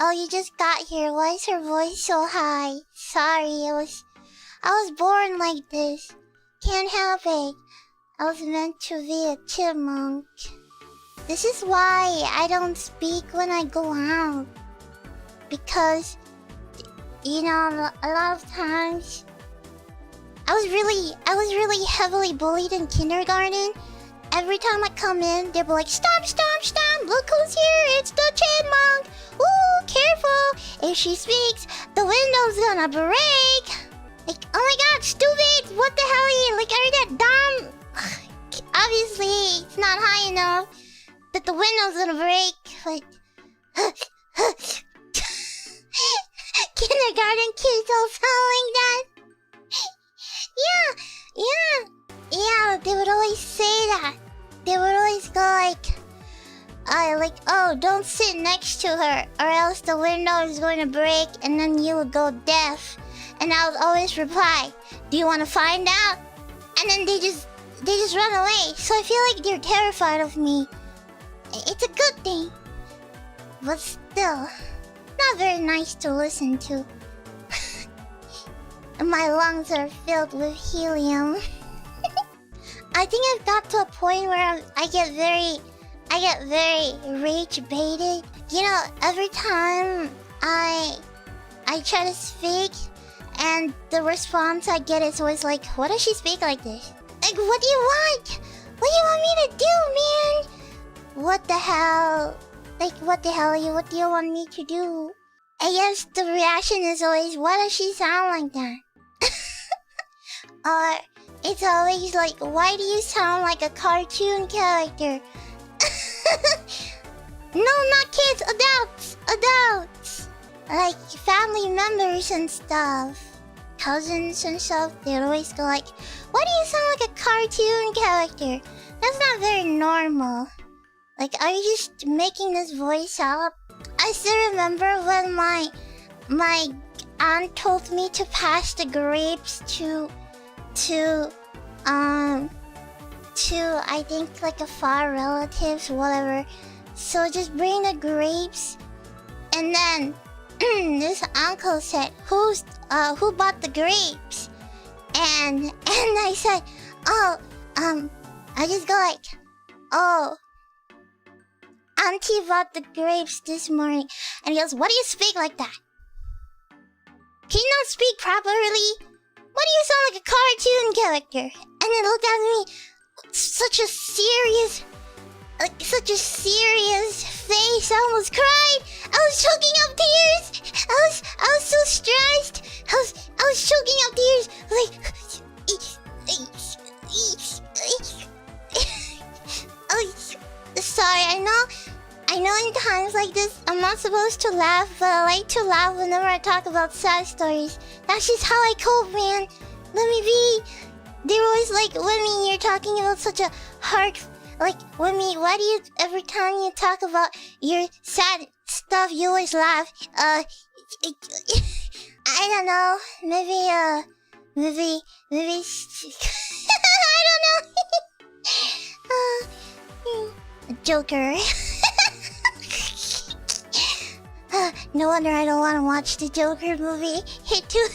Oh, you just got here. Why is her voice so high? Sorry, I was born like this. Can't help it. I was meant to be a chipmunk. This is why I don't speak when I go out. Because, you know, a lot of times I was really heavily bullied in kindergarten. Every time I come in, they'd be like, "Stop, stop, stop! Look who's here! It's the chipmunk! Ooh, careful! If she speaks, the window's gonna break!" Like, oh my god, stupid! What the hell are you? Like, are you that dumb? Obviously, it's not high enough that the window's gonna break. But kindergarten kids all sound like that. Yeah, they would always say that. They would always go like, "Oh, don't sit next to her, or else the window is going to break," and then you would go deaf. And I would always reply, "Do you want to find out?" And then they just run away. So I feel like they're terrified of me. It's a good thing, but still, not very nice to listen to. My lungs are filled with helium. I think I've got to a point where I get very rage baited. You know, every time I try to speak, and the response I get is always like, "Why does she speak like this? Like, what do you want? What do you want me to do, man? What the hell? Like, what the hell? What do you want me to do?" I guess the reaction is always, "Why does she sound like that?" Or it's always like, "Why do you sound like a cartoon character?" No, not kids, adults. Like family members and stuff. Cousins and stuff, they'd always go like, "Why do you sound like a cartoon character? That's not very normal. Like, are you just making this voice up?" I still remember when my aunt told me to pass the grapes to I think like a far relatives, whatever. So just bring the grapes, and then this uncle said, "Who bought the grapes?" And I said, "Oh, I just go like, "Oh, Auntie bought the grapes this morning." And he goes, "What do you speak like that? Can you not speak properly? Why do you sound like a cartoon character?" And then looked at me, such a serious face. I almost cried. I was choking up tears. I was so stressed. I was choking up tears. Like, oh, sorry. I know in times like this, I'm not supposed to laugh, but I like to laugh whenever I talk about sad stories. That's just how I cope, man. Let me be. They're always like, "Wimmy, you're talking about such a heart..." Like, "Wimmy, why do you, every time you talk about your sad stuff, you always laugh?" I don't know. Maybe, I don't know. Joker. No wonder I don't want to watch the Joker movie. Hit too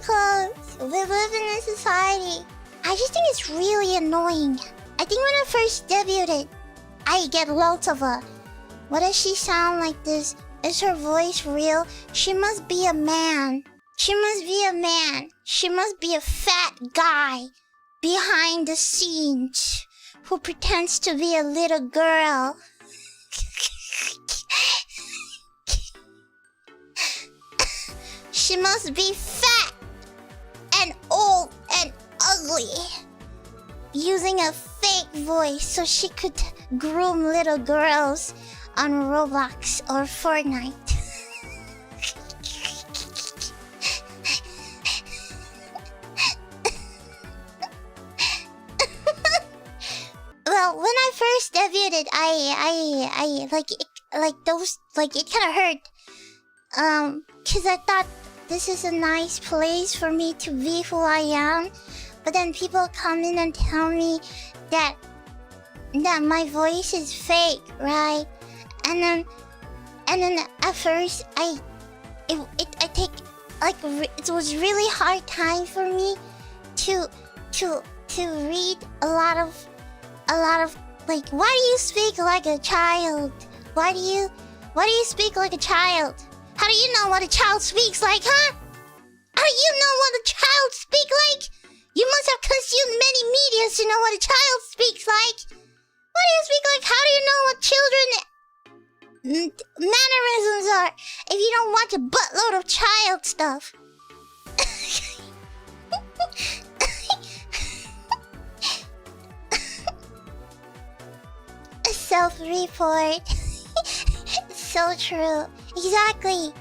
close. We live in a society. I just think it's really annoying. I think when I first debuted, I get lots of "What does she sound like this? Is her voice real? She must be a man. She must be a fat guy behind the scenes who pretends to be a little girl." She must be fat and old and ugly, using a fake voice so she could groom little girls on Roblox or Fortnite. Well, when I first debuted, I it kind of hurt. 'Cause I thought this is a nice place for me to be who I am. But then people come in and tell me that that my voice is fake, right? And then at first I take like it was really hard time for me to read a lot of like, why do you speak like a child? Why do you speak like a child? How do you know what a child speaks like, huh? How do you know what a child speaks like? You must have consumed many media to know what a child speaks like. What do you speak like? How do you know what children mannerisms are if you don't watch a buttload of child stuff? Self-report. So true. Exactly.